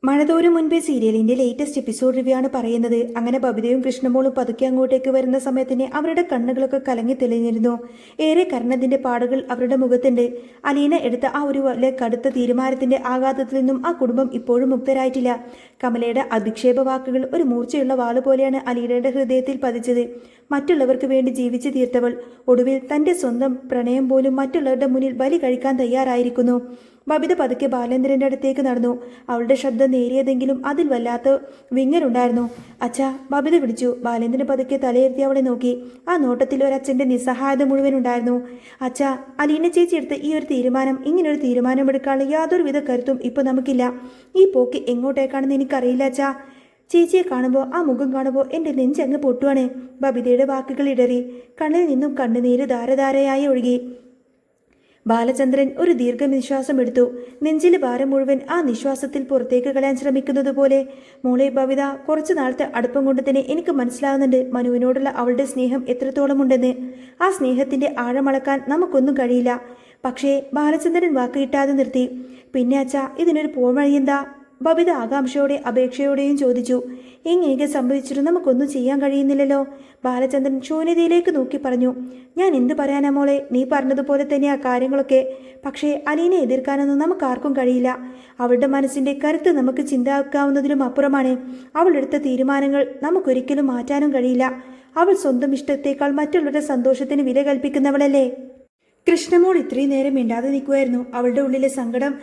മഴതോരും മുൻപേ സീരിയലിന്റെ latest episode review ആണ് പറയുന്നത്. അങ്ങനെ ബബിതയും കൃഷ്ണമോളും പതുക്കെ അങ്ങോട്ടേക്ക് വരുന്ന സമയത്തിന് അവരുടെ കണ്ണുകളൊക്കെ കലങ്ങി തെളിഞ്ഞിരുന്നു. ഏറെ കരഞ്ഞതിന്റെ പാടുകൾ അവരുടെ മുഖത്തുണ്ട്. അലീന എടുത്ത ആ ഒരു വലിയ കടുത്ത തീരുമാനത്തിന്റെ ആഘാതത്തിൽ നിന്നും ആ കുടുംബം ഇപ്പോഴും മുക്തരായിട്ടില്ല. കമലയുടെ അധിക്ഷേപ വാക്കുകൾ ഒരു മൂർച്ചയുള്ള വാള് പോലെയാണ് അലീനയുടെ ഹൃദയത്തിൽ പതിച്ചത്. മറ്റുള്ളവർക്ക് വേണ്ടി ജീവിച്ചു തീർത്തവൾ ഒടുവിൽ തന്റെ സ്വന്തം പ്രണയം പോലും മറ്റുള്ളവരുടെ മുന്നിൽ ബലി കഴിക്കാൻ തയ്യാറായിരിക്കുന്നു. ബബിത പതുക്കെ ബാലേന്ദ്രന്റെ അടുത്തേക്ക് നടന്നു. അവളുടെ ശബ്ദം നേരിയതെങ്കിലും അതിൽ വല്ലാത്ത വിങ്ങലുണ്ടായിരുന്നു. അച്ഛാ, ബബിത വിളിച്ചു. ബാലേന്ദ്രൻ പതുക്കെ തലയിരുത്തി അവളെ നോക്കി. ആ നോട്ടത്തിൽ ഒരച്ഛന്റെ നിസ്സഹായത മുഴുവൻ ഉണ്ടായിരുന്നു. അച്ഛാ, അലീന ചേച്ചി എടുത്ത ഈ ഒരു തീരുമാനം, ഇങ്ങനൊരു തീരുമാനമെടുക്കാനുള്ള യാതൊരുവിധ കരുത്തും ഇപ്പൊ നമുക്കില്ല. ഈ പോക്ക് എങ്ങോട്ടേക്കാണെന്ന് എനിക്കറിയില്ല അച്ഛാ. ചേച്ചിയെ കാണുമ്പോൾ, ആ മുഖം കാണുമ്പോൾ എൻ്റെ നെഞ്ചങ്ങ് പൊട്ടുവാണ്. ബബിതയുടെ വാക്കുകൾ ഇടറി. കണ്ണിൽ നിന്നും കണ്ണുനീര് ധാരധാരയായി ഒഴുകി. ബാലചന്ദ്രൻ ഒരു ദീർഘനിശ്വാസം എടുത്തു. നെഞ്ചിലെ ഭാരം മുഴുവൻ ആ നിശ്വാസത്തിൽ പുറത്തേക്ക് കളയാൻ ശ്രമിക്കുന്നത് പോലെ. മോളെ ബബിത, കുറച്ചു നാളത്തെ അടുപ്പം കൊണ്ട് തന്നെ എനിക്ക് മനസ്സിലാകുന്നുണ്ട് മനുവിനോടുള്ള അവളുടെ സ്നേഹം എത്രത്തോളം ഉണ്ടെന്ന്. ആ സ്നേഹത്തിന്റെ ആഴമളക്കാൻ നമുക്കൊന്നും കഴിയില്ല. പക്ഷേ ബാലചന്ദ്രൻ വാക്ക് കിട്ടാതെ നിർത്തി. പിന്നെ അച്ഛാ, ഇതിനൊരു പോംവഴിയെന്താ? ബബിത ആകാംക്ഷയോടെ അപേക്ഷയോടെയും ചോദിച്ചു. ഇങ്ങനെയൊക്കെ സംഭവിച്ചിട്ട് നമുക്കൊന്നും ചെയ്യാൻ കഴിയുന്നില്ലല്ലോ. ബാലചന്ദ്രൻ ശൂന്യതയിലേക്ക് നോക്കി പറഞ്ഞു. ഞാൻ എന്ത് പറയാനാ മോളെ, നീ പറഞ്ഞതുപോലെ തന്നെയാ കാര്യങ്ങളൊക്കെ. പക്ഷേ അലീനെ എതിർക്കാനൊന്നും നമുക്കാർക്കും കഴിയില്ല. അവളുടെ മനസ്സിന്റെ കരുത്ത് നമുക്ക് ചിന്താക്കാവുന്നതിലും അപ്പുറമാണ്. അവളെടുത്ത തീരുമാനങ്ങൾ നമുക്കൊരിക്കലും മാറ്റാനും കഴിയില്ല. അവൾ സ്വന്തം ഇഷ്ടത്തേക്കാൾ മറ്റുള്ളവരുടെ സന്തോഷത്തിന് വില കൽപ്പിക്കുന്നവളല്ലേ. കൃഷ്ണമോൾ ഇത്രയും നേരം മിണ്ടാതെ നിൽക്കുമായിരുന്നു. അവളുടെ ഉള്ളിലെ സങ്കടം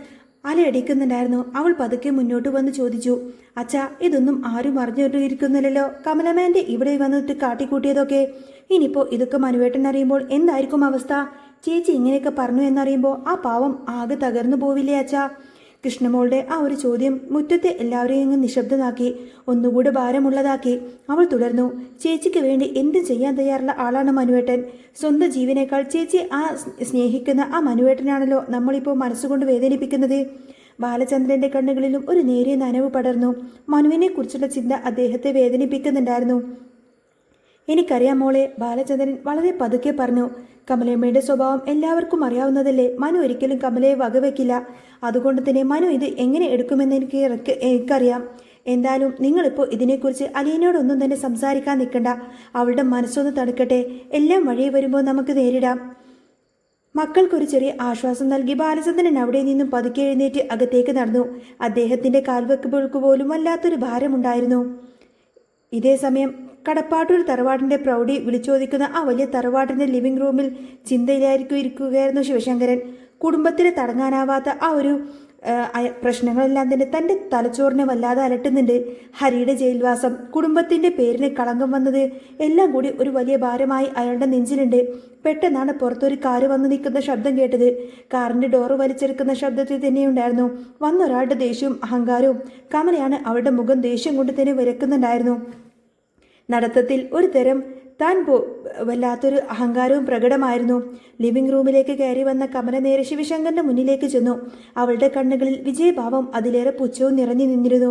അലയടിക്കുന്നുണ്ടായിരുന്നു. അവൾ പതുക്കെ മുന്നോട്ട് വന്ന് ചോദിച്ചു. അച്ഛാ, ഇതൊന്നും ആരും അറിഞ്ഞിരിക്കുന്നില്ലല്ലോ. കമലമാൻ്റെ ഇവിടെ വന്നിട്ട് കാട്ടിക്കൂട്ടിയതൊക്കെ. ഇനിയിപ്പോൾ ഇതൊക്കെ മനുവേട്ടൻ അറിയുമ്പോൾ എന്തായിരിക്കും അവസ്ഥ? ചേച്ചി ഇങ്ങനെയൊക്കെ പറഞ്ഞു എന്നറിയുമ്പോൾ ആ പാവം ആകെ തകർന്നു പോവില്ലേ അച്ഛാ? കൃഷ്ണമോളുടെ ആ ഒരു ചോദ്യം മുറ്റത്തെ എല്ലാവരെയും നിശബ്ദമാക്കി, ഒന്നുകൂടെ ഭാരമുള്ളതാക്കി. അവൾ തുടർന്നു. ചേച്ചിക്ക് വേണ്ടി എന്തും ചെയ്യാൻ തയ്യാറുള്ള ആളാണ് മനുവേട്ടൻ. സ്വന്തം ജീവനേക്കാൾ ചേച്ചി സ്നേഹിക്കുന്ന ആ മനുവേട്ടനാണല്ലോ നമ്മളിപ്പോൾ മനസ്സുകൊണ്ട് വേദനിപ്പിക്കുന്നത്. ബാലചന്ദ്രന്റെ കണ്ണുകളിലും ഒരു നേരിയ നനവ് പടർന്നു. മനുവിനെ കുറിച്ചുള്ള ചിന്ത അദ്ദേഹത്തെ വേദനിപ്പിക്കുന്നുണ്ടായിരുന്നു. എനിക്കറിയാം മോളെ, ബാലചന്ദ്രൻ വളരെ പതുക്കെ പറഞ്ഞു. കമലമ്മയുടെ സ്വഭാവം എല്ലാവർക്കും അറിയാവുന്നതല്ലേ. മനു ഒരിക്കലും കമലയെ വകവെക്കില്ല. അതുകൊണ്ട് തന്നെ മനു ഇത് എങ്ങനെ എടുക്കുമെന്ന് എനിക്കറിയാം. എന്തായാലും നിങ്ങളിപ്പോൾ ഇതിനെക്കുറിച്ച് അലീനയോടൊന്നും തന്നെ സംസാരിക്കാൻ നിൽക്കണ്ട. അവളുടെ മനസ്സൊന്ന് തണുക്കട്ടെ. എല്ലാം വഴി വരുമ്പോൾ നമുക്ക് നേരിടാം. മക്കൾക്കൊരു ചെറിയ ആശ്വാസം നൽകി ബാലചന്ദ്രൻ അവിടെ നിന്നും പതുക്കെ എഴുന്നേറ്റ് അകത്തേക്ക് നടന്നു. അദ്ദേഹത്തിന്റെ കാൽവെക്കുകൾക്ക് പോലും വല്ലാത്തൊരു ഭാരമുണ്ടായിരുന്നു. ഇതേസമയം കടപ്പാട്ടൂർ തറവാടിന്റെ പ്രൗഢി വിളിച്ചോദിക്കുന്ന ആ വലിയ തറവാടിന്റെ ലിവിംഗ് റൂമിൽ ഇരിക്കുകയായിരുന്നു ശിവശങ്കരൻ. കുടുംബത്തിന് തടങ്ങാനാവാത്ത ആ ഒരു പ്രശ്നങ്ങളെല്ലാം തന്നെ തൻ്റെ തലച്ചോറിനെ വല്ലാതെ അലട്ടുന്നുണ്ട്. ഹരിയുടെ ജയിൽവാസം, കുടുംബത്തിന്റെ പേരിന് കളങ്കം വന്നത്, എല്ലാം കൂടി ഒരു വലിയ ഭാരമായി അയാളുടെ നെഞ്ചിലുണ്ട്. പെട്ടെന്നാണ് പുറത്തൊരു കാറ് വന്നു നിൽക്കുന്ന ശബ്ദം കേട്ടത്. കാറിന്റെ ഡോറ് വലിച്ചെടുക്കുന്ന ശബ്ദത്തിൽ തന്നെയുണ്ടായിരുന്നു വന്നൊരാളുടെ ദേഷ്യവും അഹങ്കാരവും. കമലയാണ് അവളുടെ മുഖം ദേഷ്യം കൊണ്ട് തന്നെ വിരക്കുന്നുണ്ടായിരുന്നു. നടത്തത്തിൽ ഒരു തരം വല്ലാത്തൊരു അഹങ്കാരവും പ്രകടമായിരുന്നു. ലിവിംഗ് റൂമിലേക്ക് കയറി വന്ന കമല നേരെ ശിവശങ്കറിന്റെ മുന്നിലേക്ക് ചെന്നു. അവളുടെ കണ്ണുകളിൽ വിജയഭാവം അതിലേറെ പുച്ഛവും നിറഞ്ഞു നിന്നിരുന്നു.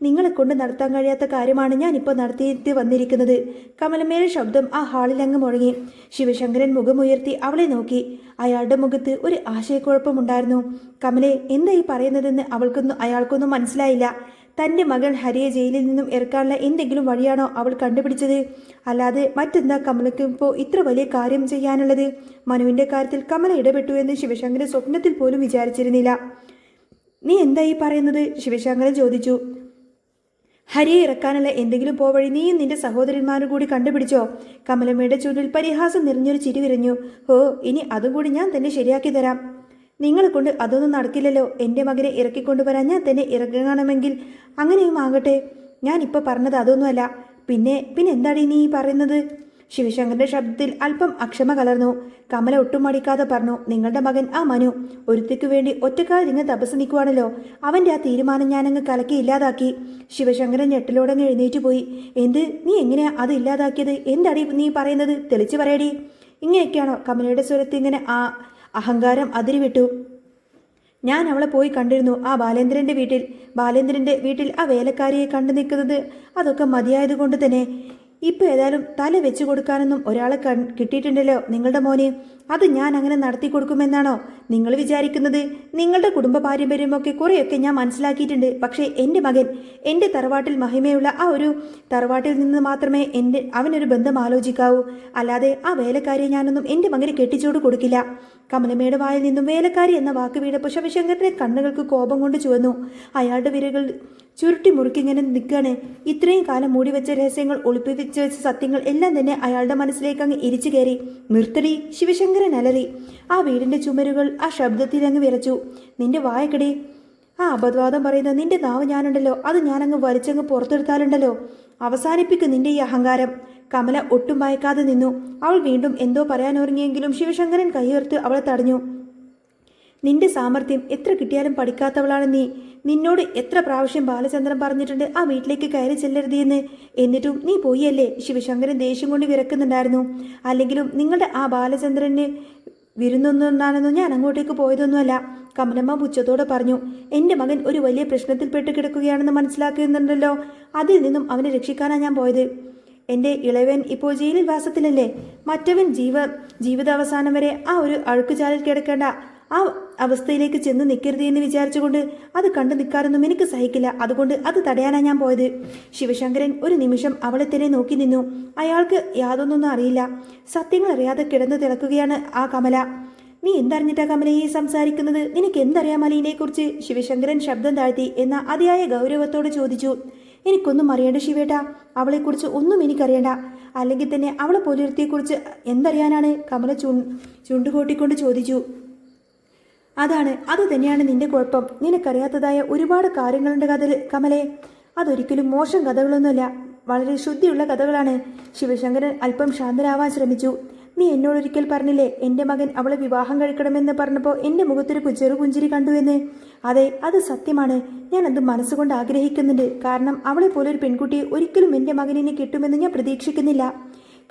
നിങ്ങളെ കൊണ്ട് നടത്താൻ കഴിയാത്ത കാര്യമാണ് ഞാനിപ്പോൾ നടത്തിയിട്ട് വന്നിരിക്കുന്നത്. കമലമ്മയുടെ ശബ്ദം ആ ഹാളിലങ്ങ് മുഴങ്ങി. ശിവശങ്കരൻ മുഖമുയർത്തി അവളെ നോക്കി. അയാളുടെ മുഖത്ത് ഒരു ആശയക്കുഴപ്പമുണ്ടായിരുന്നു. കമലെ, എന്താ ഈ പറയുന്നതെന്ന് അയാൾക്കൊന്നും മനസ്സിലായില്ല. തൻ്റെ മകൻ ഹരിയെ ജയിലിൽ നിന്നും ഇറക്കാനുള്ള എന്തെങ്കിലും വഴിയാണോ അവൾ കണ്ടുപിടിച്ചത്? അല്ലാതെ മറ്റെന്താ കമലയ്ക്ക് ഇപ്പോൾ ഇത്ര വലിയ കാര്യം ചെയ്യാനുള്ളത്? മനുവിൻ്റെ കാര്യത്തിൽ കമല ഇടപെട്ടു എന്ന് ശിവശങ്കരൻ സ്വപ്നത്തിൽ പോലും വിചാരിച്ചിരുന്നില്ല. നീ എന്താ ഈ പറയുന്നത്? ശിവശങ്കരൻ ചോദിച്ചു. ഹരിയെ ഇറക്കാനുള്ള എന്തെങ്കിലും പോവഴി നീയും നിന്റെ സഹോദരന്മാരും കൂടി കണ്ടുപിടിച്ചോ? കമലമ്മയുടെ ചുണ്ടിൽ പരിഹാസം നിറഞ്ഞൊരു ചിരി വിരഞ്ഞു. ഓ, ഇനി അതും കൂടി ഞാൻ തന്നെ ശരിയാക്കി തരാം. നിങ്ങളെ കൊണ്ട് അതൊന്നും നടക്കില്ലല്ലോ. എൻ്റെ മകനെ ഇറക്കിക്കൊണ്ടുവരാൻ ഞാൻ തന്നെ ഇറങ്ങണമെങ്കിൽ അങ്ങനെയും ആകട്ടെ. ഞാനിപ്പോൾ പറഞ്ഞത് അതൊന്നുമല്ല. പിന്നെ എന്താടി നീ പറയുന്നത്? ശിവശങ്കറിന്റെ ശബ്ദത്തിൽ അല്പം അക്ഷമ കലർന്നു. കമല ഒട്ടും മടിക്കാതെ പറഞ്ഞു. നിങ്ങളുടെ മകൻ ആ മനു ഒരുത്തിക്ക് വേണ്ടി ഒറ്റക്കാൽ നിങ്ങൾ തപസ് നിൽക്കുവാണല്ലോ. അവൻ്റെ ആ തീരുമാനം ഞാനങ്ങ് കലക്കി ഇല്ലാതാക്കി. ശിവശങ്കരൻ ഞെട്ടലോടങ്ങ് എഴുന്നേറ്റ് പോയി. എന്ത്? നീ എങ്ങനെയാ അത് ഇല്ലാതാക്കിയത്? എന്താടി നീ പറയുന്നത്? തെളിച്ചു പറയടി. ഇങ്ങനെയൊക്കെയാണോ? കമലയുടെ സ്വരത്തിൽ ഇങ്ങനെ അഹങ്കാരം അതിരിവിട്ടു. ഞാൻ അവളെ പോയി കണ്ടിരുന്നു ആ ബാലേന്ദ്രന്റെ വീട്ടിൽ ആ വേലക്കാരിയെ കണ്ടു നിൽക്കുന്നത്. അതൊക്കെ മതിയായതുകൊണ്ട് തന്നെ ഇപ്പം ഏതായാലും തല വെച്ചു കൊടുക്കാനൊന്നും ഒരാളെ കിട്ടിയിട്ടുണ്ടല്ലോ നിങ്ങളുടെ മോനെ. അത് ഞാൻ അങ്ങനെ നടത്തി കൊടുക്കുമെന്നാണോ നിങ്ങൾ വിചാരിക്കുന്നത്? നിങ്ങളുടെ കുടുംബ പാരമ്പര്യമൊക്കെ കുറേയൊക്കെ ഞാൻ മനസ്സിലാക്കിയിട്ടുണ്ട്. പക്ഷേ എൻ്റെ മകൻ, എൻ്റെ തറവാട്ടിൽ മഹിമയുള്ള ആ ഒരു തറവാട്ടിൽ നിന്ന് മാത്രമേ അവനൊരു ബന്ധം ആലോചിക്കാവൂ. അല്ലാതെ ആ വേലക്കാരിയെ ഞാനൊന്നും എൻ്റെ മകന് കെട്ടിച്ചോട് കൊടുക്കില്ല. കമലമ്മയുടെ വായിൽ നിന്നും വേലക്കാരി എന്ന വാക്ക് വീണപ്പോൾ ശിവശങ്കരന്റെ കണ്ണുകൾക്ക് കോപം കൊണ്ട് ചുവന്നു. അയാളുടെ വിരകൾ ചുരുട്ടി മുറുക്കിങ്ങനെ നിൽക്കുകയാണ്. ഇത്രയും കാലം മൂടിവെച്ച രഹസ്യങ്ങൾ, ഒളിപ്പിച്ച് വെച്ച സത്യങ്ങൾ എല്ലാം തന്നെ അയാളുടെ മനസ്സിലേക്ക് അങ്ങ് ഇരിച്ചു കയറി. നിർത്തടി! ശിവശങ്കരൻ അലറി. ആ വീടിന്റെ ചുമരുകൾ ആ ശബ്ദത്തിൽ അങ്ങ് വിറച്ചു. നിന്റെ വായക്കടി! ആ അപവാദം പറയുന്ന നിന്റെ നാവ് ഞാനുണ്ടല്ലോ, അത് ഞാനങ്ങ് വലിച്ചങ്ങ് പുറത്തെടുത്താലുണ്ടല്ലോ. അവസാനിപ്പിക്കും നിന്റെ ഈ അഹങ്കാരം. കമല ഒട്ടും ഭയക്കാതെ നിന്നു. അവൾ വീണ്ടും എന്തോ പറയാനൊരുങ്ങിയെങ്കിലും ശിവശങ്കരൻ കൈയുയർത്ത് അവളെ തടഞ്ഞു. നിന്റെ സാമർഥ്യം എത്ര കിട്ടിയാലും പഠിക്കാത്തവളാണ് നീ. നിന്നോട് എത്ര പ്രാവശ്യം ബാലചന്ദ്രൻ പറഞ്ഞിട്ടുണ്ട് ആ വീട്ടിലേക്ക് കയറി ചെല്ലരുതെന്ന്. എന്നിട്ടും നീ പോയല്ലേ? ശിവശങ്കരൻ ദേഷ്യം കൊണ്ട് വിറക്കുന്നുണ്ടായിരുന്നു. അല്ലെങ്കിലും നിങ്ങളുടെ ആ ബാലചന്ദ്രന് വിരുന്നൊന്നാണെന്നും ഞാൻ അങ്ങോട്ടേക്ക് പോയതൊന്നുമല്ല. കമലമ്മ പുച്ഛത്തോടെ പറഞ്ഞു. എൻ്റെ മകൻ ഒരു വലിയ പ്രശ്നത്തിൽപ്പെട്ട് കിടക്കുകയാണെന്ന് മനസ്സിലാക്കുന്നുണ്ടല്ലോ. അതിൽ നിന്നും അവനെ രക്ഷിക്കാനാണ് ഞാൻ പോയത്. എൻ്റെ ഇളവൻ ഇപ്പോൾ ജയിലിൽ വാസത്തിലല്ലേ? മറ്റവൻ ജീവിതാവസാനം വരെ ആ ഒരു അഴുക്കുചാലിൽ കിടക്കേണ്ട ആ അവസ്ഥയിലേക്ക് ചെന്ന് നിൽക്കരുത് എന്ന് വിചാരിച്ചുകൊണ്ട് അത് കണ്ടു നിൽക്കാറൊന്നും എനിക്ക് സഹിക്കില്ല. അതുകൊണ്ട് അത് തടയാനാണ് ഞാൻ പോയത്. ശിവശങ്കരൻ ഒരു നിമിഷം അവളെ തന്നെ നോക്കി നിന്നു. അയാൾക്ക് യാതൊന്നും അറിയില്ല. സത്യങ്ങൾ അറിയാതെ കിടന്നു തിളക്കുകയാണ് ആ കമല. നീ എന്തറിഞ്ഞിട്ടാ കമലയെ സംസാരിക്കുന്നത്? നിനക്ക് എന്തറിയാം അലീനെക്കുറിച്ച്? ശിവശങ്കരൻ ശബ്ദം താഴ്ത്തി എന്ന അതിയായ ഗൗരവത്തോടെ ചോദിച്ചു. എനിക്കൊന്നും അറിയേണ്ട ശിവേട്ടാ. അവളെക്കുറിച്ച് ഒന്നും എനിക്കറിയണ്ട. അല്ലെങ്കിൽ തന്നെ അവളെ പോലൊരുത്തിയെക്കുറിച്ച് എന്തറിയാനാണ്? കമല ചുണ്ടുകൂട്ടിക്കൊണ്ട് ചോദിച്ചു. അത് തന്നെയാണ് നിന്റെ കുഴപ്പം. നിനക്കറിയാത്തതായ ഒരുപാട് കാര്യങ്ങളുണ്ട് കമലേ. അതൊരിക്കലും മോശം കഥകളൊന്നുമല്ല, വളരെ ശുദ്ധിയുള്ള കഥകളാണ്. ശിവശങ്കരൻ അല്പം ശാന്തരാവാൻ ശ്രമിച്ചു. നീ എന്നോടൊരിക്കൽ പറഞ്ഞില്ലേ എൻ്റെ മകൻ അവളെ വിവാഹം കഴിക്കണമെന്ന് പറഞ്ഞപ്പോൾ എൻ്റെ മുഖത്തൊരു ചെറുപുഞ്ചിരി കണ്ടുവെന്ന്? അതെ, അത് സത്യമാണ്. ഞാൻ അത് മനസ്സുകൊണ്ട് ആഗ്രഹിക്കുന്നുണ്ട്. കാരണം അവളെ പോലൊരു പെൺകുട്ടിയെ ഒരിക്കലും എൻ്റെ മകനിനെ കിട്ടുമെന്ന് ഞാൻ പ്രതീക്ഷിക്കുന്നില്ല.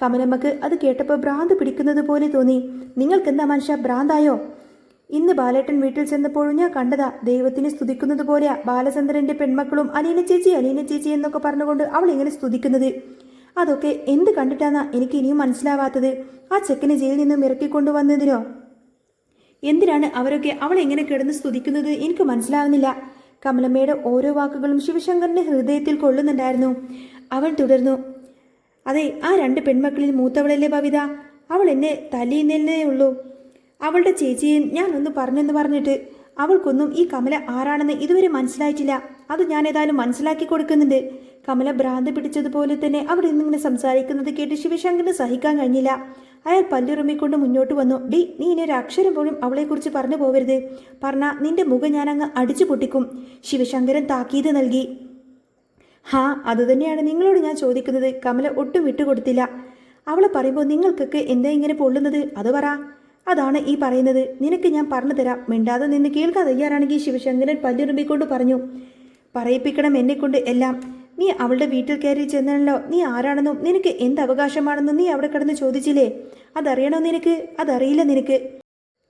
കമലമ്മക്ക് അത് കേട്ടപ്പോൾ ഭ്രാന്ത് പിടിക്കുന്നത് പോലെ തോന്നി. നിങ്ങൾക്കെന്താ മനുഷ്യ, ഭ്രാന്തായോ? ഇന്ന് ബാലേട്ടൻ വീട്ടിൽ ചെന്നപ്പോഴും ഞാൻ കണ്ടതാ. ദൈവത്തിനെ സ്തുതിക്കുന്നത് പോലെയാ ബാലചന്ദ്രന്റെ പെൺമക്കളും അലീന ചേച്ചി എന്നൊക്കെ പറഞ്ഞുകൊണ്ട് അവൾ ഇങ്ങനെ സ്തുതിക്കുന്നത്. അതൊക്കെ എന്ത് കണ്ടിട്ടാന്നാ എനിക്ക് ഇനിയും മനസ്സിലാവാത്തത്. ആ ചെക്കനെ ജയിലിൽ നിന്നും ഇറക്കിക്കൊണ്ടുവന്നതിനോ? എന്തിനാണ് അവരൊക്കെ അവളെ എങ്ങനെ കിടന്ന് സ്തുതിക്കുന്നത്? എനിക്ക് മനസ്സിലാവുന്നില്ല. കമലമ്മയുടെ ഓരോ വാക്കുകളും ശിവശങ്കറിന്റെ ഹൃദയത്തിൽ കൊള്ളുന്നുണ്ടായിരുന്നു. അവൻ തുടർന്നു. അതെ, ആ 2 പെൺമക്കളിൽ മൂത്തവളല്ലേ ഭവിത? അവൾ എന്നെ തല്ലിയെന്നേ ഉള്ളൂ. അവളുടെ ചേച്ചിയെ ഞാൻ ഒന്ന് പറഞ്ഞെന്ന് പറഞ്ഞിട്ട് അവൾക്കൊന്നും ഈ കമല ആരാണെന്ന് ഇതുവരെ മനസ്സിലായിട്ടില്ല. അത് ഞാൻ ഏതായാലും മനസ്സിലാക്കി കൊടുക്കുന്നുണ്ട്. കമല ഭ്രാന്ത് പിടിച്ചതുപോലെ തന്നെ അവിടെ നിന്നിങ്ങനെ സംസാരിക്കുന്നത് കേട്ട് ശിവശങ്കറിന് സഹിക്കാൻ കഴിഞ്ഞില്ല. അയാൾ പല്ലുറുമ്മിക്കൊണ്ട് മുന്നോട്ട് വന്നു. ഡി, നീ ഇനി ഒരു അക്ഷരം പോലും അവളെക്കുറിച്ച് പറഞ്ഞു പോവരുത്. പറഞ്ഞാൽ നിന്റെ മുഖം ഞാനങ്ങ് അടിച്ചു പൊട്ടിക്കും. ശിവശങ്കരൻ താക്കീത് നൽകി. അതുതന്നെയാണ് നിങ്ങളോട് ഞാൻ ചോദിക്കുന്നത്. കമല ഒട്ടും വിട്ടുകൊടുത്തില്ല. അവളെ പറയുമ്പോൾ നിങ്ങൾക്കൊക്കെ എന്താ ഇങ്ങനെ പൊള്ളുന്നത്? അത് പറ. അതാണ് ഈ പറയുന്നത്. നിനക്ക് ഞാൻ പറഞ്ഞു തരാം. മിണ്ടാതെ നിന്ന് കേൾക്കാൻ തയ്യാറാണെങ്കിൽ ശിവശങ്കരൻ പല്ലുറുമ്പിക്കൊണ്ട് പറഞ്ഞു. പറയിപ്പിക്കണം എന്നെക്കൊണ്ട് എല്ലാം. നീ അവളുടെ വീട്ടിൽ കയറി ചെന്നല്ലോ. നീ ആരാണെന്നും നിനക്ക് എന്ത് അവകാശമാണെന്നും നീ അവിടെ കിടന്ന് ചോദിച്ചില്ലേ? അതറിയണോ നിനക്ക്? അതറിയില്ല നിനക്ക്.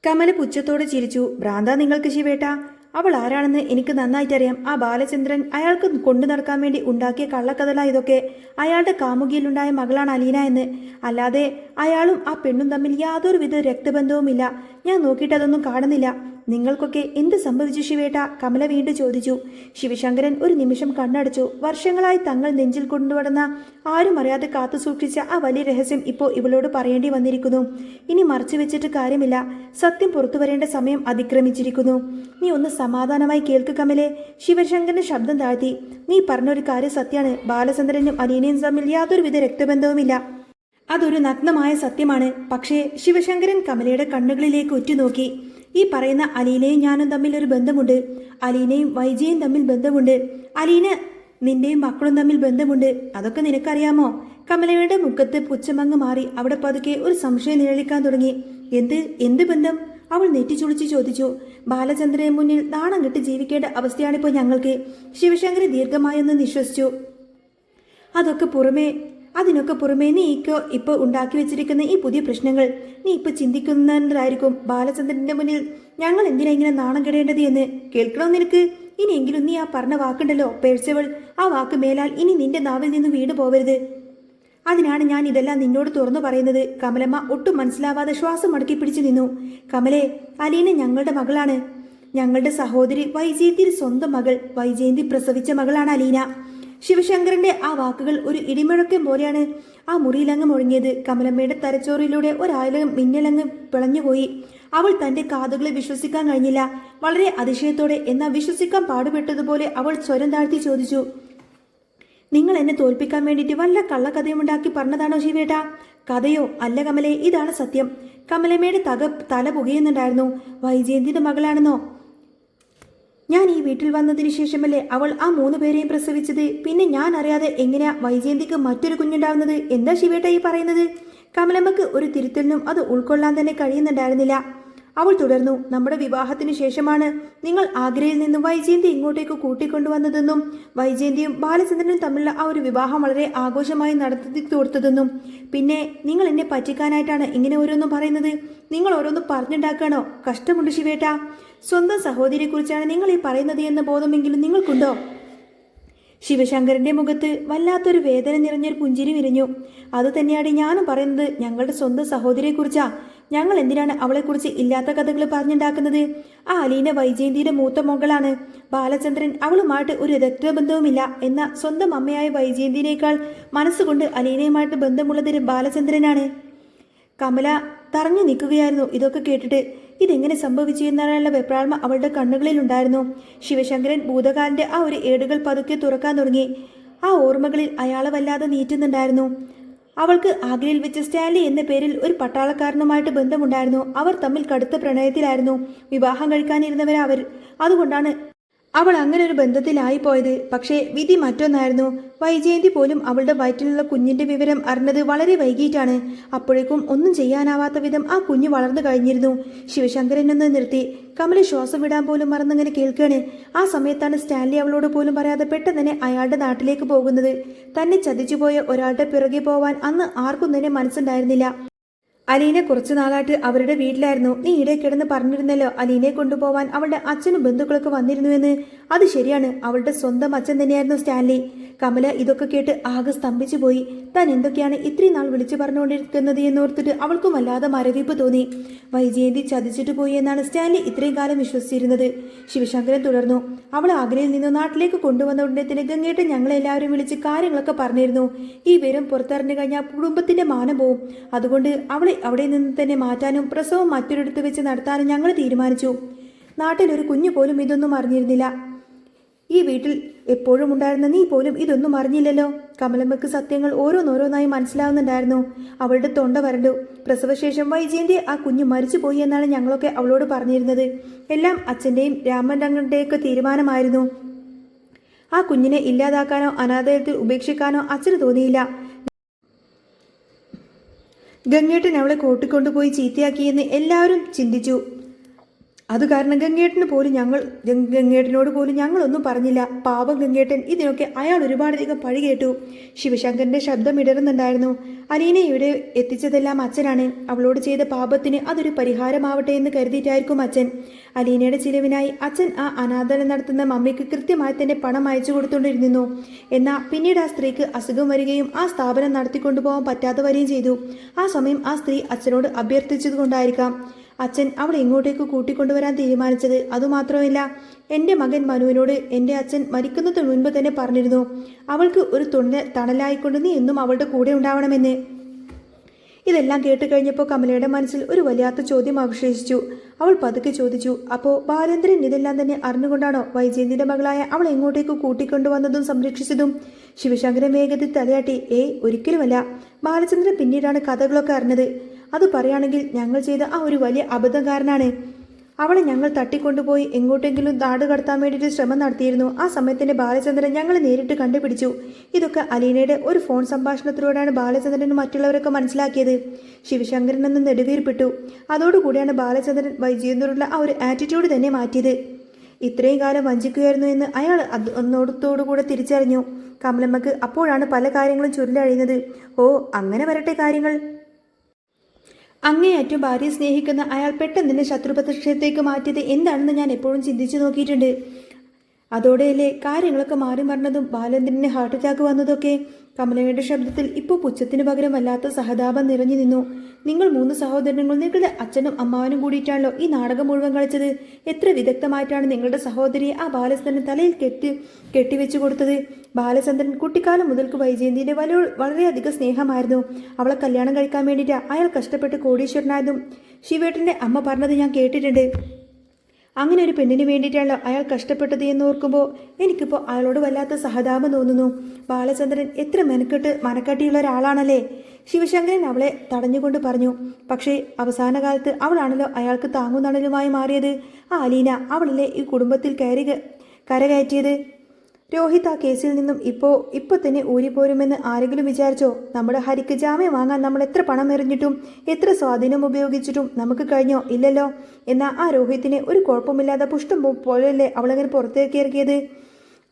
കമല പുച്ഛത്തോടെ ചിരിച്ചു. ഭ്രാന്താ നിങ്ങൾക്ക് ശിവേട്ടാ. അവൾ ആരാണെന്ന് എനിക്ക് നന്നായിട്ടറിയാം. ആ ബാലചന്ദ്രൻ അയാൾക്ക് കൊണ്ടു നടക്കാൻ വേണ്ടി ഉണ്ടാക്കിയ കള്ളക്കഥല ഇതൊക്കെ. അയാളുടെ കാമുകിയിലുണ്ടായ മകളാണ് അലീന എന്ന്. അല്ലാതെ അയാളും ആ പെണ്ണും തമ്മിൽ യാതൊരുവിധ രക്തബന്ധവുമില്ല. ഞാൻ നോക്കിയിട്ട് അതൊന്നും കാണുന്നില്ല. നിങ്ങൾക്കൊക്കെ എന്ത് സംഭവിച്ചു ശിവേട്ട? കമല വീണ്ടും ചോദിച്ചു. ശിവശങ്കരൻ ഒരു നിമിഷം കണ്ണടച്ചു. വർഷങ്ങളായി തങ്ങൾ നെഞ്ചിൽ കൊണ്ടുവന്ന ആരും അറിയാതെ കാത്തു സൂക്ഷിച്ച ആ വലിയ രഹസ്യം ഇപ്പോൾ ഇവളോട് പറയേണ്ടി വന്നിരിക്കുന്നു. ഇനി മറച്ചു വെച്ചിട്ട് കാര്യമില്ല. സത്യം പുറത്തു വരേണ്ട സമയം അതിക്രമിച്ചിരിക്കുന്നു. നീ ഒന്ന് സമാധാനമായി കേൾക്ക് കമലേ. ശിവശങ്കരന്റെ ശബ്ദം താഴ്ത്തി. നീ പറഞ്ഞൊരു കാര്യം സത്യമാണ്. ബാലചന്ദ്രനും അലീനയും തമ്മിൽ യാതൊരുവിധ രക്തബന്ധവുമില്ല. അതൊരു നഗ്നമായ സത്യമാണ്. പക്ഷേ ശിവശങ്കരൻ കമലയുടെ കണ്ണുകളിലേക്ക് ഉറ്റുനോക്കി. ഈ പറയുന്ന അലീനയും ഞാനും തമ്മിൽ ഒരു ബന്ധമുണ്ട്. അലീനയും വൈജയും തമ്മിൽ ബന്ധമുണ്ട്. അലീന നിന്റെയും മക്കളും തമ്മിൽ ബന്ധമുണ്ട്. അതൊക്കെ നിനക്കറിയാമോ? കമലയുടെ മുഖത്ത് പുച്ഛമങ്ങ് മാറി. അവിടെ പതുക്കെ ഒരു സംശയം നിഴലിക്കാൻ തുടങ്ങി. എന്ത് ബന്ധം? അവൾ നെറ്റിച്ചുളിച്ച് ചോദിച്ചു. ബാലചന്ദ്രന് മുന്നിൽ നാണം കെട്ട് ജീവിക്കേണ്ട അവസ്ഥയാണിപ്പോൾ ഞങ്ങൾക്ക്. ശിവശങ്കരൻ ദീർഘമായൊന്ന് നിശ്വസിച്ചു. അതിനൊക്കെ പുറമേ നീ ഇപ്പോൾ ഉണ്ടാക്കി വെച്ചിരിക്കുന്ന ഈ പുതിയ പ്രശ്നങ്ങൾ നീ ഇപ്പോൾ ചിന്തിക്കുന്നതായിരിക്കും. ബാലചന്ദ്രന്റെ മുന്നിൽ ഞങ്ങൾ എന്തിനാ ഇങ്ങനെ നാണം കെടേണ്ടത് എന്ന് കേൾക്കണോ നിനക്ക്? ഇനിയെങ്കിലും നീ ആ പറഞ്ഞ വാക്കുണ്ടല്ലോ, പേഴ്സവൾ, ആ വാക്ക് മേലാൽ ഇനി നിന്റെ നാവിൽ നിന്ന് വീണ് പോവരുത്. അതിനാണ് ഞാൻ ഇതെല്ലാം നിന്നോട് തുറന്നു പറയുന്നത്. കമലമ്മ ഒട്ടും മനസ്സിലാവാതെ ശ്വാസം മടക്കി പിടിച്ചു നിന്നു. കമലേ, അലീന ഞങ്ങളുടെ മകളാണ്. ഞങ്ങളുടെ സഹോദരി വൈജയന്തിയുടെ സ്വന്തം മകൾ. വൈജയന്തി പ്രസവിച്ച മകളാണ് അലീന. ശിവശങ്കരന്റെ ആ വാക്കുകൾ ഒരു ഇടിമുഴക്കം പോലെയാണ് ആ മുറിയിലങ്ങ് മുഴങ്ങിയത്. കമലമ്മയുടെ തലച്ചോറിലൂടെ ഒരായിരം മിന്നലങ്ങ് പിളഞ്ഞുപോയി. അവൾ തന്റെ കാതുകളെ വിശ്വസിക്കാൻ കഴിഞ്ഞില്ല. വളരെ അതിശയത്തോടെ, എന്നാൽ വിശ്വസിക്കാൻ പാടുപെട്ടതുപോലെ അവൾ സ്വരം താഴ്ത്തി ചോദിച്ചു, നിങ്ങൾ എന്നെ തോൽപ്പിക്കാൻ വേണ്ടിയിട്ട് വല്ല കള്ളക്കഥയുമുണ്ടാക്കി പറഞ്ഞതാണോ ശിവേട്ടാ? കഥയോ? അല്ല കമലേ, ഇതാണ് സത്യം. കമലമ്മയുടെ തല പുകയുന്നുണ്ടായിരുന്നു. വൈജയന്തിയുടെ മകളാണെന്നോ? ഞാൻ ഈ വീട്ടിൽ വന്നതിന് ശേഷമല്ലേ അവൾ ആ 3 പേരെയും പ്രസവിച്ചത്. പിന്നെ ഞാൻ അറിയാതെ എങ്ങനെയാ വൈജയന്തിക്ക് മറ്റൊരു കുഞ്ഞുണ്ടാവുന്നത്? എന്താ ശിവേട്ട ഈ പറയുന്നത്? കമലമ്മക്ക് ഒരു തിരുത്തലിനും അത് ഉൾക്കൊള്ളാൻ തന്നെ കഴിയുന്നുണ്ടായിരുന്നില്ല. അവൾ തുടർന്നു, നമ്മുടെ വിവാഹത്തിന് ശേഷമാണ് നിങ്ങൾ ആഗ്രയിൽ നിന്നും വൈജയന്തി ഇങ്ങോട്ടേക്ക് കൂട്ടിക്കൊണ്ടുവന്നതെന്നും വൈജയന്തിയും ബാലചന്ദ്രനും തമ്മിലുള്ള ആ ഒരു വിവാഹം വളരെ ആഘോഷമായി നടത്തി തീർത്തതെന്നും. പിന്നെ നിങ്ങൾ എന്നെ പറ്റിക്കാനായിട്ടാണ് ഇങ്ങനെ ഓരോന്നും പറയുന്നത്. നിങ്ങൾ ഓരോന്നും പറഞ്ഞുണ്ടാക്കാണോ? കഷ്ടമുണ്ട് ശിവേട്ട. സ്വന്തം സഹോദരിയെക്കുറിച്ചാണ് നിങ്ങൾ ഈ പറയുന്നത് എന്ന ബോധമെങ്കിലും നിങ്ങൾക്കുണ്ടോ? ശിവശങ്കരന്റെ മുഖത്ത് വല്ലാത്തൊരു വേദന നിറഞ്ഞൊരു പുഞ്ചിരി വിരിഞ്ഞു. അത് തന്നെയാണ് ഞാനും പറയുന്നത്. ഞങ്ങളുടെ സ്വന്തം സഹോദരിയെക്കുറിച്ചാ. ഞങ്ങൾ എന്തിനാണ് അവളെക്കുറിച്ച് ഇല്ലാത്ത കഥകൾ പറഞ്ഞുണ്ടാക്കുന്നത്? ആ അലീന വൈജയന്തിയുടെ മൂത്ത മകളാണ്. ബാലചന്ദ്രൻ അവളുമായിട്ട് ഒരു രക്തബന്ധവുമില്ല. എന്നാൽ സ്വന്തം അമ്മയായ വൈജയന്തിനേക്കാൾ മനസ്സുകൊണ്ട് അലീനയുമായിട്ട് ബന്ധമുള്ളത് ബാലചന്ദ്രനാണ്. കമല തറഞ്ഞു നിൽക്കുകയായിരുന്നു ഇതൊക്കെ കേട്ടിട്ട്. ഇതെങ്ങനെ സംഭവിച്ചു എന്നറിയാനുള്ള വെപ്രാൾമ അവളുടെ കണ്ണുകളിലുണ്ടായിരുന്നു. ശിവശങ്കരൻ ഭൂതകാലിന്റെ ആ ഒരു ഏടുകൾ പതുക്കെ തുറക്കാൻ തുടങ്ങി. ആ ഓർമ്മകളിൽ അയാളെ വല്ലാതെ നീറ്റുന്നുണ്ടായിരുന്നു. അവൾക്ക് ആഗ്രയിൽ വെച്ച് സ്റ്റാൻലി എന്ന പേരിൽ ഒരു പട്ടാളക്കാരനുമായിട്ട് ബന്ധമുണ്ടായിരുന്നു. അവർ തമ്മിൽ കടുത്ത പ്രണയത്തിലായിരുന്നു. വിവാഹം കഴിക്കാനിരുന്നവരവർ. അതുകൊണ്ടാണ് അവൾ അങ്ങനെ ഒരു ബന്ധത്തിലായി പോയത്. പക്ഷേ വിധി മറ്റൊന്നായിരുന്നു. വൈജയന്തി പോലും അവളുടെ വയറ്റിലുള്ള കുഞ്ഞിന്റെ വിവരം അറിഞ്ഞത് വളരെ വൈകിട്ടാണ്. അപ്പോഴേക്കും ഒന്നും ചെയ്യാനാവാത്ത വിധം ആ കുഞ്ഞ് വളർന്നു കഴിഞ്ഞിരുന്നു. ശിവശങ്കരനൊന്ന് നിർത്തി. കമല ശ്വാസം വിടാൻ പോലും മറന്നങ്ങനെ കേൾക്കുകയാണ്. ആ സമയത്താണ് സ്റ്റാൻലി അവളോട് പോലും പറയാതെ പെട്ടെന്ന് തന്നെ അയാളുടെ നാട്ടിലേക്ക് പോകുന്നത്. തന്നെ ചതിച്ചുപോയ ഒരാളുടെ പിറകെ പോവാൻ അന്ന് ആർക്കും തന്നെ മനസ്സുണ്ടായിരുന്നില്ല. അലീന കുറച്ചു നാളായിട്ട് അവരുടെ വീട്ടിലായിരുന്നു. നീ ഇടെ കിടന്ന് പറഞ്ഞിരുന്നല്ലോ അലീനയെ കൊണ്ടുപോവാൻ അവളുടെ അച്ഛനും ബന്ധുക്കളൊക്കെ വന്നിരുന്നുവെന്ന്. അത് ശരിയാണ്. അവളുടെ സ്വന്തം അച്ഛൻ തന്നെയായിരുന്നു സ്റ്റാൻലി. കമല ഇതൊക്കെ കേട്ട് ആകെ സ്തംഭിച്ചു പോയി. താൻ എന്തൊക്കെയാണ് ഇത്രയും നാൾ വിളിച്ചു പറഞ്ഞുകൊണ്ടിരിക്കുന്നത് എന്നോർത്തിട്ട് അവൾക്കും വല്ലാതെ മരവിപ്പ് തോന്നി. വൈജയന്തി ചതിച്ചിട്ട് പോയി എന്നാണ് സ്റ്റാൻലി ഇത്രയും കാലം വിശ്വസിച്ചിരുന്നത്. ശിവശങ്കരൻ തുടർന്നു, അവൾ ആഗ്രയിൽ നിന്ന് നാട്ടിലേക്ക് കൊണ്ടുവന്ന ഉടനെ തന്നെ ഗംഗേട്ട് ഞങ്ങളെല്ലാവരും വിളിച്ച് കാര്യങ്ങളൊക്കെ പറഞ്ഞിരുന്നു. ഈ വിവരം പുറത്തറിഞ്ഞു കഴിഞ്ഞാൽ കുടുംബത്തിന്റെ മാനം പോവും. അതുകൊണ്ട് അവളെ അവിടെ നിന്ന് തന്നെ മാറ്റാനും പ്രസവം മറ്റൊരിടത്ത് വെച്ച് നടത്താനും ഞങ്ങൾ തീരുമാനിച്ചു. നാട്ടിലൊരു കുഞ്ഞു പോലും ഇതൊന്നും അറിഞ്ഞിരുന്നില്ല. ഈ വീട്ടിൽ എപ്പോഴും ഉണ്ടായിരുന്ന നീ പോലും ഇതൊന്നും അറിഞ്ഞില്ലല്ലോ. കമലമ്മക്ക് സത്യങ്ങൾ ഓരോന്നോരോന്നായി മനസ്സിലാവുന്നുണ്ടായിരുന്നു. അവളുടെ തൊണ്ട വരണ്ടു. പ്രസവശേഷം വൈജയന്തി ആ കുഞ്ഞ് മരിച്ചുപോയി എന്നാണ് ഞങ്ങളൊക്കെ അവളോട് പറഞ്ഞിരുന്നത്. എല്ലാം അച്ഛൻ്റെയും രാമൻ്റെയൊക്കെ തീരുമാനമായിരുന്നു. ആ കുഞ്ഞിനെ ഇല്ലാതാക്കാനോ അനാഥത്തിൽ ഉപേക്ഷിക്കാനോ അച്ഛന് തോന്നിയില്ല. ഗംഗേട്ടൻ അവളെ കൂട്ടിക്കൊണ്ടുപോയി ചീത്തയാക്കിയെന്ന് എല്ലാവരും ചിന്തിച്ചു. അത് കാരണം ഗംഗേട്ടനോട് പോലും ഞങ്ങളൊന്നും പറഞ്ഞില്ല. പാവം ഗംഗേട്ടൻ. ഇതിനൊക്കെ അയാൾ ഒരുപാടധികം പഴി കേട്ടു. ശിവശങ്കരന്റെ ശബ്ദം ഇടറുന്നുണ്ടായിരുന്നു. അലീനെ ഇവിടെ എത്തിച്ചതെല്ലാം അച്ഛനാണ്. അവളോട് ചെയ്ത പാപത്തിന് അതൊരു പരിഹാരമാവട്ടെ എന്ന് കരുതിയിട്ടായിരിക്കും അച്ഛൻ. അലീനയുടെ ചിലവിനായി അച്ഛൻ ആ അനാഥാലയം നടത്തുന്ന മമ്മിക്ക് കൃത്യമായി തന്നെ പണം അയച്ചു കൊടുത്തുകൊണ്ടിരുന്നു. എന്നാൽ പിന്നീട് ആ സ്ത്രീക്ക് അസുഖം വരികയും ആ സ്ഥാപനം നടത്തിക്കൊണ്ടുപോകാൻ പറ്റാതെ വരികയും ചെയ്തു. ആ സമയം ആ സ്ത്രീ അച്ഛനോട് അഭ്യർത്ഥിച്ചതുകൊണ്ടായിരിക്കാം അച്ഛൻ അവളെ ഇങ്ങോട്ടേക്ക് കൂട്ടിക്കൊണ്ടുവരാൻ തീരുമാനിച്ചത്. അതുമാത്രമല്ല, എൻ്റെ മകൻ മനുവിനോട് എൻ്റെ അച്ഛൻ മരിക്കുന്നതിന് മുൻപ് തന്നെ പറഞ്ഞിരുന്നു, അവൾക്ക് ഒരു തണലായിക്കൊണ്ട് നീ എന്നും അവളുടെ കൂടെ ഉണ്ടാവണമെന്ന്. ഇതെല്ലാം കേട്ട് കഴിഞ്ഞപ്പോൾ കമലയുടെ മനസ്സിൽ ഒരു വല്ലാത്ത ചോദ്യം അവശേഷിച്ചു. അവൾ പതുക്കെ ചോദിച്ചു, അപ്പോൾ ബാലേന്ദ്രൻ ഇതെല്ലാം തന്നെ അറിഞ്ഞുകൊണ്ടാണോ വൈജയന്തിന്റെ മകളായ അവൾ എങ്ങോട്ടേക്ക് കൂട്ടിക്കൊണ്ടുവന്നതും സംരക്ഷിച്ചതും? ശിവശങ്കരൻ വേഗത്തിൽ തലയാട്ടി. ഒരിക്കലുമല്ല. ബാലചന്ദ്രൻ പിന്നീടാണ് കഥകളൊക്കെ അറിഞ്ഞത്. അത് പറയുകയാണെങ്കിൽ ഞങ്ങൾ ചെയ്ത ആ ഒരു വലിയ അബദ്ധക്കാരനാണ്. അവളെ ഞങ്ങൾ തട്ടിക്കൊണ്ടുപോയി എങ്ങോട്ടെങ്കിലും നാട് കടത്താൻ വേണ്ടിയിട്ട് ശ്രമം നടത്തിയിരുന്നു. ആ സമയത്തിന്റെ ബാലചന്ദ്രൻ ഞങ്ങളെ നേരിട്ട് കണ്ടുപിടിച്ചു. ഇതൊക്കെ അലീനയുടെ ഒരു ഫോൺ സംഭാഷണത്തിലൂടെയാണ് ബാലചന്ദ്രനും മറ്റുള്ളവരൊക്കെ മനസ്സിലാക്കിയത്. ശിവശങ്കരൻ എന്ന് നെടുവീർപ്പെട്ടു. അതോടുകൂടിയാണ് ബാലചന്ദ്രൻ വൈജയന്തിയോടുള്ള ആ ഒരു ആറ്റിറ്റ്യൂഡ് തന്നെ മാറ്റിയത്. ഇത്രയും കാലം വഞ്ചിക്കുകയായിരുന്നു എന്ന് അയാൾ ഒന്നോടത്തോടുകൂടെ തിരിച്ചറിഞ്ഞു. കമലമ്മക്ക് അപ്പോഴാണ് പല കാര്യങ്ങളും ചുരുളഴിയുന്നത്. അങ്ങനെ വരട്ടെ കാര്യങ്ങൾ. അങ്ങേയറ്റം ഭാര്യയെ സ്നേഹിക്കുന്ന അയാൾ പെട്ടെന്ന് തന്നെ ശത്രുപക്ഷത്തേക്ക് മാറ്റിയത് എന്താണെന്ന് ഞാൻ എപ്പോഴും ചിന്തിച്ചു നോക്കിയിട്ടുണ്ട്. അതോടെയല്ലേ കാര്യങ്ങളൊക്കെ മാറി മറിഞ്ഞതും ബാലേന്ദ്രന് ഹാർട്ട് അറ്റാക്ക് വന്നതൊക്കെ. കമലയുടെ ശബ്ദത്തിൽ ഇപ്പോൾ പുച്ഛത്തിന് പകരം വല്ലാത്ത സഹതാപം നിറഞ്ഞു നിന്നു. നിങ്ങൾ 3 സഹോദരങ്ങൾ നിങ്ങളുടെ അച്ഛനും അമ്മാവനും കൂടിയിട്ടാണല്ലോ ഈ നാടകം മുഴുവൻ കളിച്ചത്. എത്ര വിദഗ്ധമായിട്ടാണ് നിങ്ങളുടെ സഹോദരിയെ ആ ബാലചന്ദ്രൻ തലയിൽ കെട്ടിവെച്ചു കൊടുത്തത്. ബാലചന്ദ്രൻ കുട്ടിക്കാലം മുതൽക്ക് വൈജയന്തിയുടെ വളരെയധികം സ്നേഹമായിരുന്നു. അവളെ കല്യാണം കഴിക്കാൻ വേണ്ടിയിട്ട് അയാൾ കഷ്ടപ്പെട്ട് കോടീശ്വരനായതും ശിവേട്ടൻ്റെ അമ്മ പറഞ്ഞത് ഞാൻ കേട്ടിട്ടുണ്ട്. അങ്ങനെ ഒരു പെണ്ണിന് വേണ്ടിയിട്ടാണല്ലോ അയാൾ കഷ്ടപ്പെട്ടത് എന്ന് ഓർക്കുമ്പോൾ എനിക്കിപ്പോൾ അയാളോട് വല്ലാത്ത സഹതാപം തോന്നുന്നു. ബാലചന്ദ്രൻ എത്ര മനക്കെട്ടിയുള്ള ഒരാളാണല്ലേ. ശിവശങ്കരൻ അവളെ തടഞ്ഞുകൊണ്ട് പറഞ്ഞു. പക്ഷേ അവസാന കാലത്ത് അവളാണല്ലോ അയാൾക്ക് താങ്ങുതണലുമായി മാറിയത്. ആ അലീന അവളല്ലേ ഈ കുടുംബത്തിൽ കരകയറ്റിയത്. രോഹിത് ആ കേസിൽ നിന്നും ഇപ്പോൾ തന്നെ ഊരിപ്പോരുമെന്ന് ആരെങ്കിലും വിചാരിച്ചോ? നമ്മുടെ ഹരിക്ക് ജാമ്യം വാങ്ങാൻ നമ്മൾ എത്ര പണം എറിഞ്ഞിട്ടും എത്ര സ്വാധീനം ഉപയോഗിച്ചിട്ടും നമുക്ക് കഴിഞ്ഞോ? ഇല്ലല്ലോ. എന്നാൽ ആ രോഹിത്തിനെ ഒരു കുഴപ്പമില്ലാതെ പുഷ്ടം പോലെയല്ലേ അവളങ്ങനെ പുറത്തേക്ക് ഇറക്കിയത്.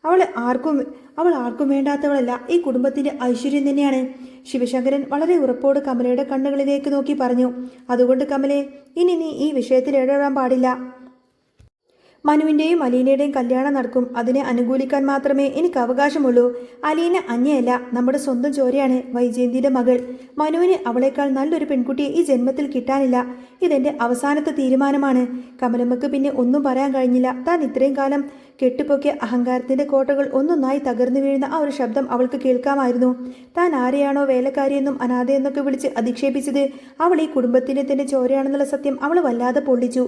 അവൾ ആർക്കും വേണ്ടാത്തവളല്ല. ഈ കുടുംബത്തിൻ്റെ ഐശ്വര്യം തന്നെയാണ്. ശിവശങ്കരൻ വളരെ ഉറപ്പോട് കമലയുടെ കണ്ണുകളിലേക്ക് നോക്കി പറഞ്ഞു. അതുകൊണ്ട് കമലെ, ഇനി നീ ഈ വിഷയത്തിൽ ഇടപെടാൻ പാടില്ല. മനുവിൻ്റെയും അലീനയുടെയും കല്യാണം നടക്കും. അതിനെ അനുകൂലിക്കാൻ മാത്രമേ എനിക്ക് അവകാശമുള്ളൂ. അലീന അന്യയല്ല, നമ്മുടെ സ്വന്തം ചോരയാണ്, വൈജയന്തിയുടെ മകൾ. മനുവിന് അവളേക്കാൾ നല്ലൊരു പെൺകുട്ടിയെ ഈ ജന്മത്തിൽ കിട്ടാനില്ല. ഇതെൻ്റെ അവസാനത്തെ തീരുമാനമാണ്. കമലമ്മക്ക് പിന്നെ ഒന്നും പറയാൻ കഴിഞ്ഞില്ല. താൻ ഇത്രയും കാലം കെട്ടുപൊക്കിയ അഹങ്കാരത്തിൻ്റെ കോട്ടകൾ ഒന്നൊന്നായി തകർന്നു വീഴുന്ന ആ ഒരു ശബ്ദം അവൾക്ക് കേൾക്കാമായിരുന്നു. താൻ ആരെയാണോ വേലക്കാരിയെന്നും അനാഥയെന്നൊക്കെ വിളിച്ച് അധിക്ഷേപിച്ചത്, അവൾ ഈ കുടുംബത്തിൻ്റെ തന്നെ ചോരയാണെന്നുള്ള സത്യം അവൾ വല്ലാതെ പൊള്ളിച്ചു.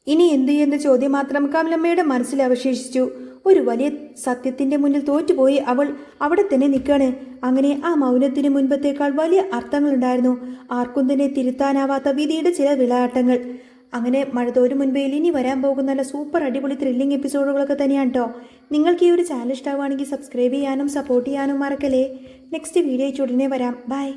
ഇനി എന്ത് എന്ന ചോദ്യം മാത്രം കമലമ്മയുടെ മനസ്സിൽ അവശേഷിച്ചു. ഒരു വലിയ സത്യത്തിൻ്റെ മുന്നിൽ തോറ്റുപോയി അവൾ അവിടെ തന്നെ നിൽക്കുകയാണ്. അങ്ങനെ ആ മൗനത്തിന് മുൻപത്തേക്കാൾ വലിയ അർത്ഥങ്ങളുണ്ടായിരുന്നു. ആർക്കും തന്നെ തിരുത്താനാവാത്ത വിധിയുടെ ചില വിളയാട്ടങ്ങൾ. അങ്ങനെ മഴ തോരും മുൻപേ ഇനി വരാൻ പോകുന്ന നല്ല സൂപ്പർ അടിപൊളി ത്രില്ലിംഗ് എപ്പിസോഡുകളൊക്കെ തന്നെയാണ് കേട്ടോ. നിങ്ങൾക്ക് ഈ ഒരു ചാനൽ ഇഷ്ടമാവുകയാണെങ്കിൽ സബ്സ്ക്രൈബ് ചെയ്യാനും സപ്പോർട്ട് ചെയ്യാനും മറക്കല്ലേ. നെക്സ്റ്റ് വീഡിയോ ഉടനെ വരാം. ബൈ.